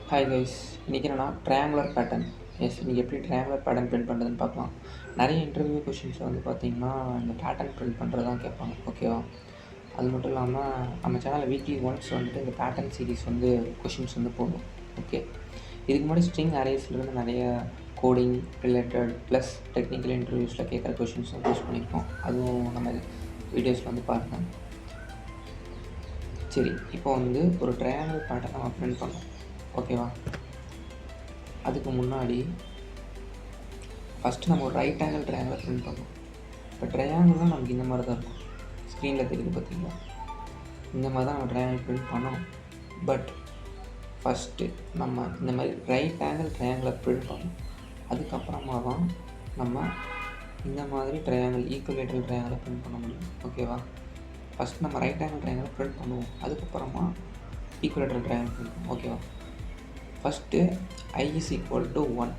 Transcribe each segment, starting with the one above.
Hi guys, இன்றைக்கி என்னன்னா triangular pattern. இன்றைக்கி எப்படி ட்ரையாங்குலர் பேட்டர்ன் பிரிண்ட் பண்ணுறதுன்னு பார்க்கலாம். நிறைய இன்டர்வியூ கொஷின்ஸில் வந்து பார்த்திங்கன்னா இந்த பேட்டர்ன் பிரிண்ட் பண்ணுறது தான் கேட்பாங்க. ஓகேவா? அது மட்டும் இல்லாமல் நம்ம சேனலில் வீக்லி ஒன்ஸ் வந்துட்டு இந்த பேட்டர்ன் சீரிஸ் வந்து கொஷின்ஸ் வந்து போடுவோம். ஓகே, இதுக்கு முன்னாடி ஸ்ட்ரிங் அரேஸ்லேருந்து நிறைய கோடிங் ரிலேட்டட் ப்ளஸ் டெக்னிக்கல் இன்டர்வியூஸில் கேட்குற கொஷின்ஸும் போஸ்ட் பண்ணியிருக்கோம். அதுவும் நம்ம வீடியோஸில் வந்து பாருங்கள். சரி, இப்போ வந்து ஒரு ட்ரையாங்குலர் பேட்டர்ன் நம்ம பிரிண்ட் பண்ணோம். ஓகேவா? அதுக்கு முன்னாடி ஃபஸ்ட்டு நம்ம ஒரு ரைட் ஆங்கிள் ட்ரையாங்கிளை பிரிண்ட் பண்ணோம். இப்போ ட்ரையாங்கிள்லாம் நமக்கு இந்த மாதிரி தான் இருக்கும். ஸ்க்ரீனில் தெரியுது பார்த்தீங்களா? இந்த மாதிரி தான் நம்ம ட்ரையாங்கிள் பிரிண்ட் பண்ணணும். பட் ஃபஸ்ட்டு நம்ம இந்த மாதிரி ரைட் ஆங்கிள் ட்ரையாங்கிளை பிரிண்ட் பண்ணணும். அதுக்கப்புறமா தான் நம்ம இந்த மாதிரி ட்ரையாங்கிள் ஈக்குவலேட்டரல் ட்ரையாங்கிளை பிரிண்ட் பண்ண முடியும். ஓகேவா? ஃபஸ்ட் நம்ம ரைட் ஆங்கிள் ட்ரையாங்கிளை பிரிண்ட் பண்ணுவோம். அதுக்கப்புறமா ஈக்குவலேட்டரல் ட்ரையாங்கிள் பிரிண்ட் பண்ணுவோம். ஓகேவா? First I is equal to 1.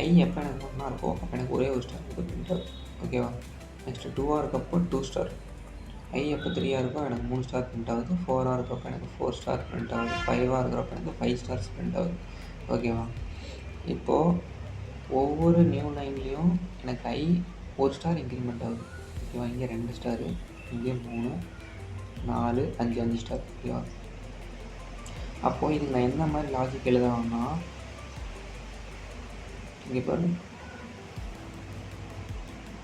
I எப்போ எனக்கு 1 இருக்கோ அப்போ எனக்கு ஒரே ஒரு ஸ்டார் இருக்குது பிரிண்டர். ஓகேவா? நெக்ஸ்ட்டு 2 இருக்கப்போ 2 ஸ்டார். I எப்போ 3 இருக்கோ எனக்கு 3 ஸ்டார் பிரிண்ட் ஆகுது. 4 இருக்கப்போ எனக்கு 4 ஸ்டார் பிரிண்ட் ஆகுது. 5 இருக்கிறப்ப எனக்கு 5 ஸ்டார்ஸ் பிரிண்ட் ஆகுது. ஓகேவா? இப்போது ஒவ்வொரு நியூ லைன்லேயும் எனக்கு I ஒரு ஸ்டார் இன்க்ரிமெண்ட் ஆகுது. ஓகேவா? இங்கே 2 ஸ்டாரு, இங்கே 3, 4, 5 ஸ்டார். ஓகேவா? அப்போது இதுக்கு நான் எந்த மாதிரி லாஜிக் எழுதலாம்னா, இங்கே பாருங்கள்,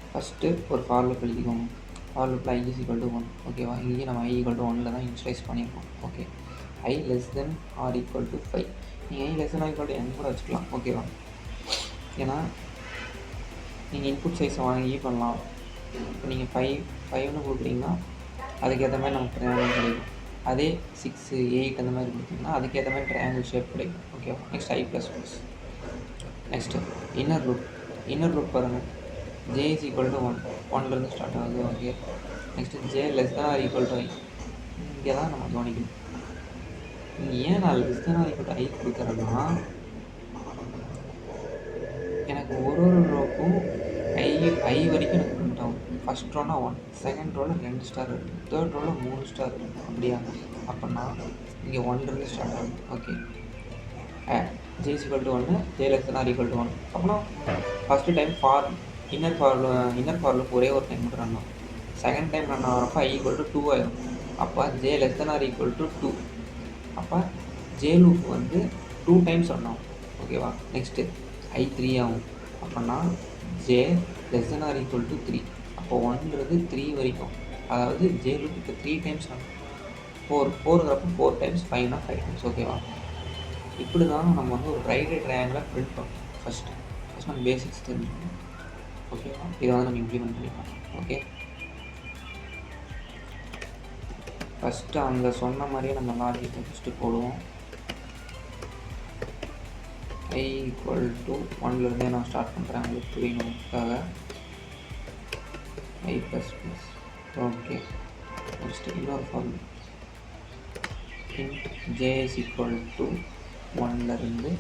ஃபஸ்ட்டு ஒரு ஃபார் லூப் எழுதிக்கோங்க. ஃபார் லூப்பில் I is equal to 1. ஓகேவா? இங்கேயும் நம்ம I equal to 1 தான் இனிஷியலைஸ் பண்ணியிருக்கோம். Okay, I less than or equal to 5. நீங்கள் I less than or equal to n கூட வச்சுக்கலாம். ஓகேவா? ஏன்னா நீங்கள் இன்புட் சைஸை வாங்கி பண்ணலாம். இப்போ நீங்கள் 5ன்னு கொடுக்குறீங்கன்னா அதுக்கேற்ற மாதிரி நமக்கு ட்ரையாங்கிள் கிடைக்கும். அதே 6, 8 அந்த மாதிரி கொடுத்தீங்கன்னா அதுக்கேற்ற மாதிரி ட்ரையாங்கிள் ஷேப் கிடைக்கும். ஓகேவா? Next I++. Next inner loop பாருங்கள். J is equal to 1. 1லேருந்து ஸ்டார்ட் ஆகுது. Okay, next J less than or equal to I. இங்கே தான் நம்ம கவனிக்கணும். ஏன் நான் less than or equal to I கொடுக்குறேன்னா, எனக்கு ஒரு ரோக்கும் I வரைக்கும் எனக்கு பிரிண்ட் ஆகும். ஃபஸ்ட் ரோனா 1, செகண்ட் ரோவில் 2 ஸ்டார் இருக்குது, தேர்ட் ரோவில் 3 ஸ்டார் இருக்குது. அப்படியா? அப்படின்னா இங்கே 1லேருந்து ஸ்டார்ட் ஆகுது. Okay, J is equal to 1, J less than or equal to 1. அப்புறம் first time inner for loop ஒரே ஒரு டைம் மட்டும் ரன் ஆகும். செகண்ட் டைம் ரன் ஆகிறப்ப I equal to 2 ஆகிடும். அப்போ J less than or equal to 2. அப்போ J லூப் வந்து 2 டைம்ஸ் ரன் ஆகும். ஓகேவா? நெக்ஸ்ட்டு I 3 ஆகும். அப்படின்னா J less than or equal to 3. அப்போ 1ன்றது 3 வரைக்கும், அதாவது J லூப் இப்போ 3 டைம்ஸ் ரன் 4ங்கிறப்போ 4 டைம்ஸ், 5னா 5 டைம்ஸ். ஓகேவா? இப்படி தான் நம்ம வந்து ஒரு ரைட் ட்ரையாங்கிளை பிரிண்ட் பண்ணோம். ஃபஸ்ட்டு நம்ம பேசிக்ஸ் தெரிஞ்சுக்கணும். ஓகேவா? இதை வந்து நம்ம இம்ப்ளிமெண்ட் பண்ணிக்கலாம். ஓகே, ஃபஸ்ட்டு அந்த சொன்ன மாதிரியே நம்ம லாஜிக்கை ஃபஸ்ட்டு போடுவோம். I equal to 1லேருந்தே நான் ஸ்டார்ட் பண்ணுறேன் உங்களுக்கு புரியணுக்காக. I++. ஓகே, நெக்ஸ்ட்டு இன்னொரு form. J is equal to 1லேருந்து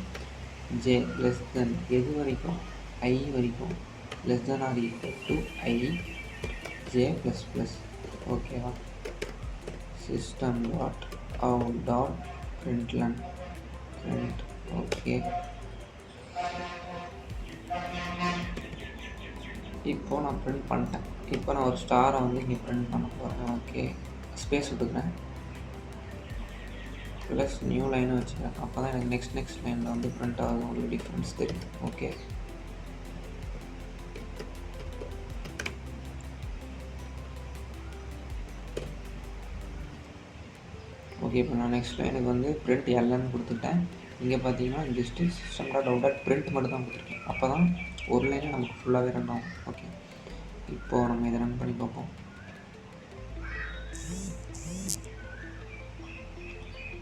J less than எது வரைக்கும்? I வரைக்கும், less than or equal to I J++. ஓகேவா? system dot out dot println print. Okay, இப்போ நான் பிரிண்ட் பண்ணிட்டேன். இப்போ நான் ஒரு ஸ்டாரை வந்து இங்கே பிரிண்ட் பண்ண போகிறேன். ஓகே, ஸ்பேஸ் விட்டுக்கிறேன், ப்ளஸ் நியூ லைனும் வச்சுக்கிறேன். அப்போ தான் எனக்கு நெக்ஸ்ட் லைனில் வந்து பிரிண்ட் ஆகுது. உங்களுக்கு டிஃப்ரென்ஸ் தெரியும். ஓகே, இப்போ நான் நெக்ஸ்ட் லைனுக்கு வந்து பிரிண்ட் எல்என்னு கொடுத்துட்டேன். இங்கே பார்த்தீங்கன்னா just system dot out dot print மட்டும் தான் கொடுத்துருக்கேன். அப்போ தான் ஒரு லைனில் நமக்கு ஃபுல்லாகவே ரன் ஆகும். ஓகே, இப்போது நம்ம இதை ரன் பண்ணி பார்ப்போம்.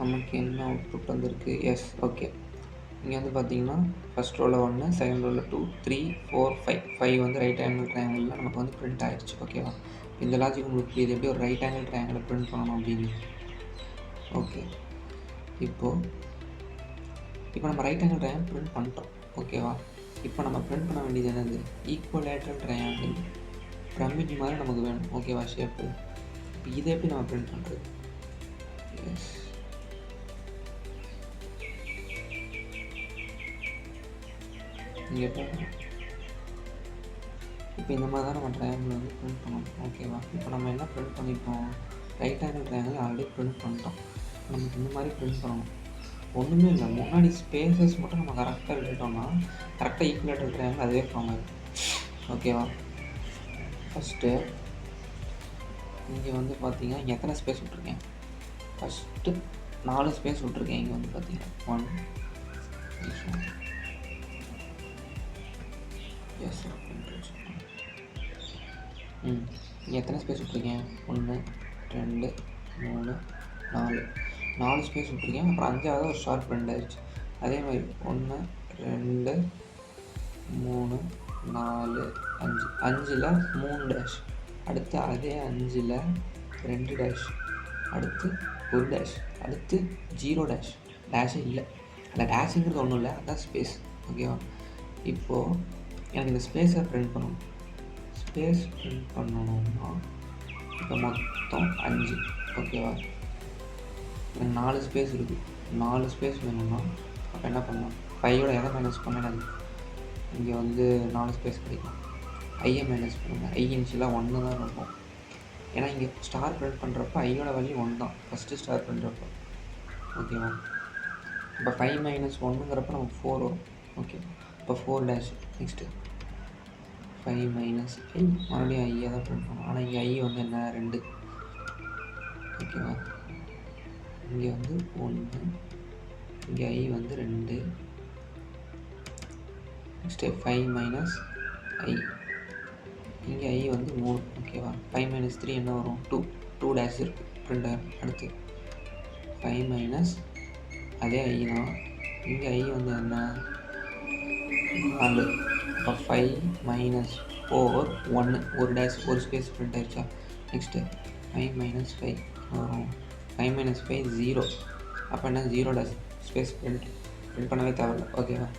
நமக்கு என்ன அவுட்புட் வந்திருக்கு? எஸ். ஓகே, இங்கே வந்து பார்த்தீங்கன்னா ஃபஸ்ட் ரோவில் 1, செகண்ட் ரோவில் 2, 3, 4, 5 வந்து ரைட் ஆங்கிள் ட்ரையாங்கிளில் நமக்கு வந்து பிரிண்ட் ஆகிடுச்சு. ஓகேவா? இந்த லாஜிக் உங்களுக்கு இது எப்படி ஒரு ரைட் ஆங்கிள் ட்ரையாங்கிளை பிரிண்ட் பண்ணணும் அப்படின்னு. ஓகே, இப்போது நம்ம ரைட் ஆங்கிள் ட்ரையாங்கிள் பிரிண்ட் பண்ணிட்டோம். ஓகேவா? இப்போ நம்ம பிரிண்ட் பண்ண வேண்டியது என்னது? ஈக்குவலேட்டரல் ட்ரையாங்கிள் பிரமிட் மாதிரி நமக்கு வேணும். ஓகேவா? ஷேப்பு. இப்போ இதை எப்படி நம்ம பிரிண்ட் பண்ணுறது? எஸ், இங்கே இப்போ இந்த மாதிரி தான் நம்ம ட்ரையாங்கிள் வந்து பிரிண்ட் பண்ணணும். ஓகேவா? இப்போ நம்ம என்ன பிரிண்ட் பண்ணிட்டோம், right angle triangle already print பண்ணிட்டோம். நமக்கு இந்த மாதிரி பிரிண்ட் பண்ணணும். ஒன்றுமே இல்லை, முன்னாடி ஸ்பேசஸ் மட்டும் நம்ம கரெக்டாக விட்டுட்டோம்னா கரெக்டாக ஈக்குவலேட்டர் ட்ரையாங்கிள் அதுவே ஃபார்ம் ஆகிடும். ஓகேவா? ஃபஸ்ட்டு இங்கே வந்து பார்த்தீங்கன்னா இங்கே எத்தனை ஸ்பேஸ் விட்ருக்கேன், ஃபஸ்ட்டு 4 ஸ்பேஸ் விட்ருக்கேன். இங்கே வந்து பார்த்தீங்கன்னா 1 எஸ் இங்கே எத்தனை ஸ்பேஸ் விட்ருக்கேன், 1 2 3 4 ஸ்பேஸ் விட்ருக்கேன். அப்புறம் 5ஆவது ஒரு ஷார்ப் 2 ஆயிடுச்சு. அதே மாதிரி 1 2 3 4 5 5ல் 3 டேஷ், அடுத்து அதே 5ல் 2 டேஷ், அடுத்து 1 டேஷ், அடுத்து 0 டேஷ். டேஷே இல்லை, அதில் டேஷுங்கிறது ஒன்றும் இல்லை, அதுதான் ஸ்பேஸ். ஓகேவா? இப்போது எனக்கு இந்த ஸ்பேஸை பிரிண்ட் பண்ணணும். ஸ்பேஸ் பிரிண்ட் பண்ணணும்னா இப்போ மொத்தம் 5. ஓகேவா? எனக்கு 4 ஸ்பேஸ் இருக்குது. 4 ஸ்பேஸ் வேணும்னா அப்போ என்ன பண்ணலாம், 5ஓட எதை மைனஸ் பண்ணால் இங்கே வந்து 4 ஸ்பேஸ் கிடைக்கும். ஐயை மைனஸ் பண்ணுங்கள். ஐ இன்ஷியலாக 1 தான் இருக்கும். ஏன்னா இங்கே ஸ்டார் பிரிண்ட் பண்ணுறப்ப ஐயோட வேல்யூ 1 தான் ஃபஸ்ட்டு ஸ்டார் பண்ணுறப்போ. ஓகேவா? இப்போ 5 - 1ங்கிறப்ப நமக்கு 4 வரும். ஓகே, இப்போ 4 டேஷ், நெக்ஸ்ட்டு 5 - I மறுபடியும் ஐயை தான் பிரிண்ட் பண்ணணும். ஆனால் இங்கே ஐ வந்து என்ன, 2. ஓகேவா? இங்கே வந்து 1, இங்கே ஐ வந்து 2, நெக்ஸ்ட்டு 5 - I, இங்கே ஐ வந்து 3. ஓகேவா? 5 - 3 என்ன வரும், 2 டேஷ் இருக்குது பிரிண்டர். அடுத்து 5 அதே ஐ தான், இங்கே ஐ வந்து என்ன, 4. இப்போ 5 - 4 1, ஒரு டேஷ், ஒரு ஸ்பேஸ் பிரிண்ட் ஆயிடுச்சா. நெக்ஸ்ட்டு 5 - 5 வரும். 5 - 5 0. அப்போ என்ன, 0 டேஷ் ஸ்பேஸ் பிரிண்ட் பண்ணவே தேவையில்லை. ஓகேவா?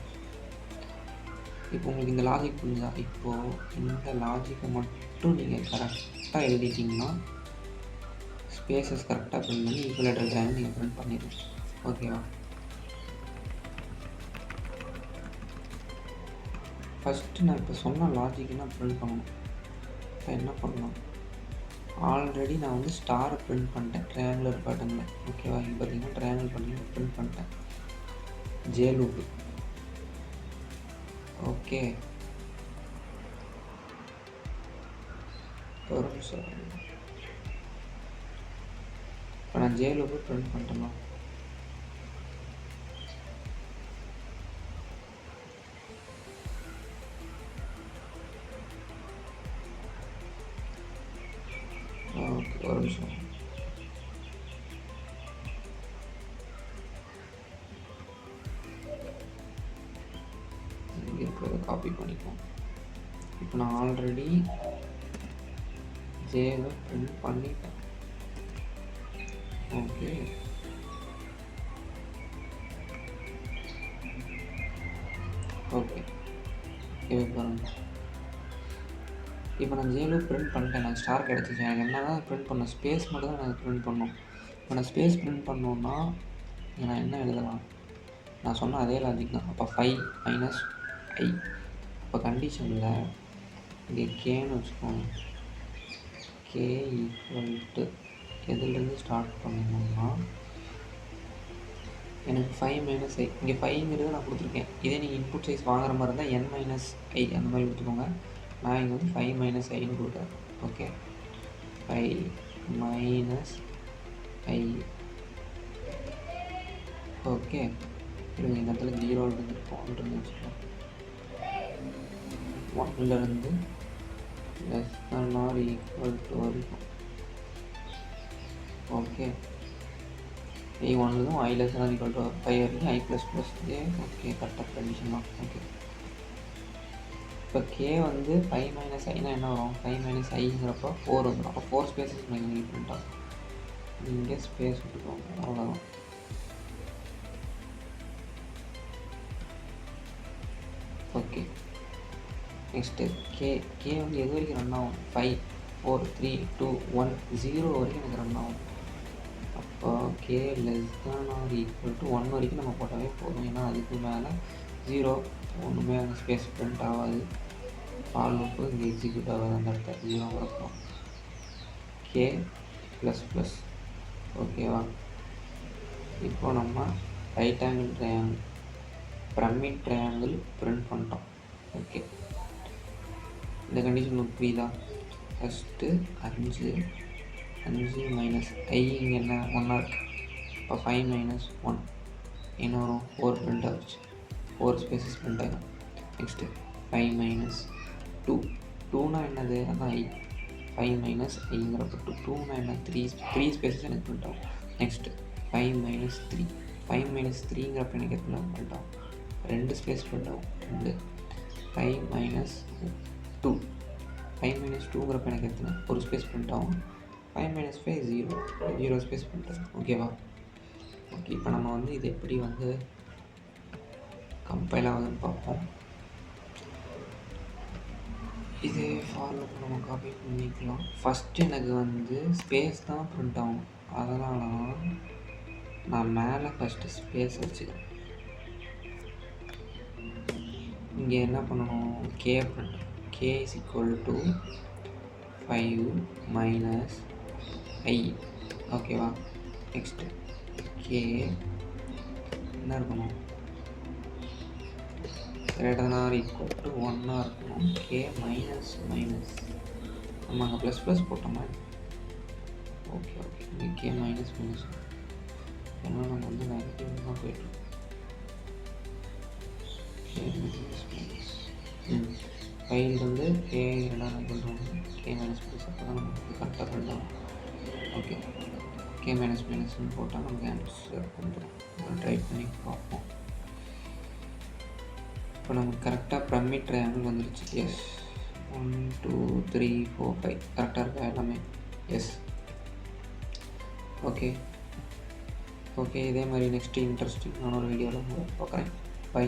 இப்போ உங்களுக்கு இந்த லாஜிக் புரிஞ்சா, இப்போது இந்த லாஜிக்கை மட்டும் நீங்கள் கரெக்டாக எழுதிட்டிங்கன்னா ஸ்பேசஸ் கரெக்டாக பிரிண்ட் பண்ணி ஈக்குவலேட்டர் ட்ரையாங்கிள் நீங்கள் பிரிண்ட் பண்ணிடுங்க. ஓகேவா? ஃபஸ்ட்டு நான் இப்போ சொன்ன லாஜிக்கு நான் பிரிண்ட் பண்ணணும். இப்போ என்ன பண்ணணும், ஆல்ரெடி நான் வந்து ஸ்டாரை பிரிண்ட் பண்ணிட்டேன் ட்ரையாங்குலர் பேட்டர்னில். ஓகேவா? இங்கே பார்த்தீங்கன்னா ட்ரையாங்கிள் பண்ணி பிரிண்ட் பண்ணிட்டேன். J loop. ஓகே, ஒரு நிமிஷம். இப்போ நான் ஜே லூப்பு பிரிண்ட் பண்ணிட்டேன்னா ஓகே, ஒரு நிமிஷம். இங்கே இருக்கிறத காப்பி பண்ணிப்போம். இப்போ நான் ஆல்ரெடி ஜேவை பிரிண்ட் பண்ணிட்டேன். ஓகே, ஓகே, இப்போ பாருங்கள். இப்போ நான் ஜேலு பிரிண்ட் பண்ணிட்டேன், நான் ஸ்டார் கிடச்சிச்சு. எனக்கு என்ன தான் பிரிண்ட் பண்ணணும், ஸ்பேஸ் மட்டும் தான் எனக்கு பிரிண்ட் பண்ணணும். இப்போ நான் ஸ்பேஸ் பிரிண்ட் பண்ணணுன்னா நான் என்ன எழுதலாம், நான் சொன்ன அதே லாஜிக் தான். அப்போ 5 - I. இப்போ கண்டிஷனில் இங்கே கேன்னு வச்சுக்கோங்க. கே ஈக்குவல் எதுலேருந்து ஸ்டார்ட் பண்ணணும்னா எனக்கு 5 - I. இங்கே 5ங்கிறது நான் கொடுத்துருக்கேன். இதே நீங்கள் இன்புட் சைஸ் வாங்குற மாதிரி இருந்தால் n - I அந்த மாதிரி கொடுத்துக்கோங்க. நான் இங்கே வந்து 5 - Iன்னு கொடுக்குறேன். Okay, 5 - I. ஓகே, இருங்க, இந்த இடத்துல 0லேருந்து 1 வச்சுக்கலாம். 1லேருந்து ≤ வரைக்கும். ஓகே, I 1லேருந்து I <= 5 வரைக்கும் I ++ ஜே. ஓகே, கரெக்டாக கண்டிஷன் தான். ஓகே, இப்போ கே வந்து 5 - Iனா என்ன வரும், 5 - Iங்கிறப்போ 4 வந்துடும். அப்போ 4 ஸ்பேசஸ் நீங்கள் பிரிண்ட் ஆகும். இங்கே ஸ்பேஸ் விட்டுக்கோங்க, அவ்வளோதான். ஓகே, நெக்ஸ்ட்டு கே வந்து எது வரைக்கும் ரன் ஆகும், 5 4 3 2 1 0 வரைக்கும் எனக்கு ரன் ஆகும். அப்போ k <= 1 வரைக்கும் நம்ம போட்டாவே போதும். ஏன்னா அதுக்கு மேலே 0 ஒன்றுமே அந்த ஸ்பேஸ் பிரிண்ட் ஆகாது. ஃபார் லூப்பு இங்கே எக்ஸிக்யூட் ஆகாது அந்த இடத்துல 0ங்கிறப்போ. K plus plus. ஓகேவா? இப்போ நம்ம right angle triangle pyramid triangle print பண்ணிட்டோம். ஓகே, இந்த கண்டிஷன் உங்களுக்கு புரியுதா? ஃபஸ்ட்டு 5 மைனஸ் ஐ இங்கே என்ன 1 இருக்குது. இப்போ 5 மைனஸ் 1 என்ன வரும்? 4 பிரிண்ட் ஆகிடுச்சு. 4 ஸ்பேசஸ் பிரிண்ட் ஆகிடும். Next 5 minus 2. 2னா என்னது? அதான் ஐ. 5 மைனஸ் ஐங்கிறப்ப 2. 2னா என்ன? 3 ஸ்பேசஸ் எனக்கு பிரிண்ட் ஆகும். Next 5 minus 3. 5 மைனஸ் 3ங்கிறப்ப எனக்கு எத்தனை பிரிண்ட் ஆகும்? 2 ஸ்பேஸ் பிரிண்ட் ஆகும். 2. 5 மைனஸ் 2. 5 மைனஸ் 2ங்கிறப்ப எனக்கு எத்தனை? ஒரு ஸ்பேஸ் பிரிண்ட் ஆகும். 5 மைனஸ் 5 0 ஸ்பேஸ் பிரிண்ட் ஆகும். ஓகேவா? ஓகே, இப்போ நம்ம வந்து இது எப்படி வந்து கம்பைல் ஆகுதுன்னு பார்ப்போம். இதே ஃபார்முலா நம்ம காப்பி பண்ணிக்கலாம். ஃபஸ்ட்டு எனக்கு வந்து ஸ்பேஸ் தான் பிரிண்ட் ஆகும். அதனால நான் மேலே ஃபஸ்ட்டு ஸ்பேஸ் வச்சுக்கிறேன். இங்கே என்ன பண்ணணும்? K print. K is equal to 5 minus I. ஓகேவா? நெக்ஸ்ட்டு கே என்ன இருக்கணும்? greater than or equal to 1 இருக்கணும். கே மைனஸ் மைனஸ் நம்ம அங்கே ப்ளஸ் ப்ளஸ் போட்டோமா? ஓகே ஓகே, இங்கே கே மைனஸ் மைனஸ் ஏன்னா நம்ம வந்து நெகட்டிவ் தான் போயிட்டோம். கே மைனஸ் மைனஸ் ஃபைல் வந்து கே ரெண்டாக பண்ணுறோம். கே மைனஸ் ப்ளஸ் அப்போ தான் நமக்கு கரெக்டாக பண்ணுறோம். ஓகே, கே மைனஸ் மைனஸ்ன்னு போட்டால் நமக்கு ஆன்சர் வந்துடும். ட்ரை பண்ணி பார்ப்போம். இப்போ நமக்கு கரெக்டாக பிரமிட் ட்ரையாங்கிள் வந்துருச்சு. எஸ், 1 2 3 4 5 கரெக்டாக இருக்கா எல்லாமே? எஸ். ஓகே ஓகே, இதே மாதிரி நெக்ஸ்ட்டு இன்ட்ரெஸ்டிங்கான ஒரு வீடியோவில் பார்க்குறேன். பை.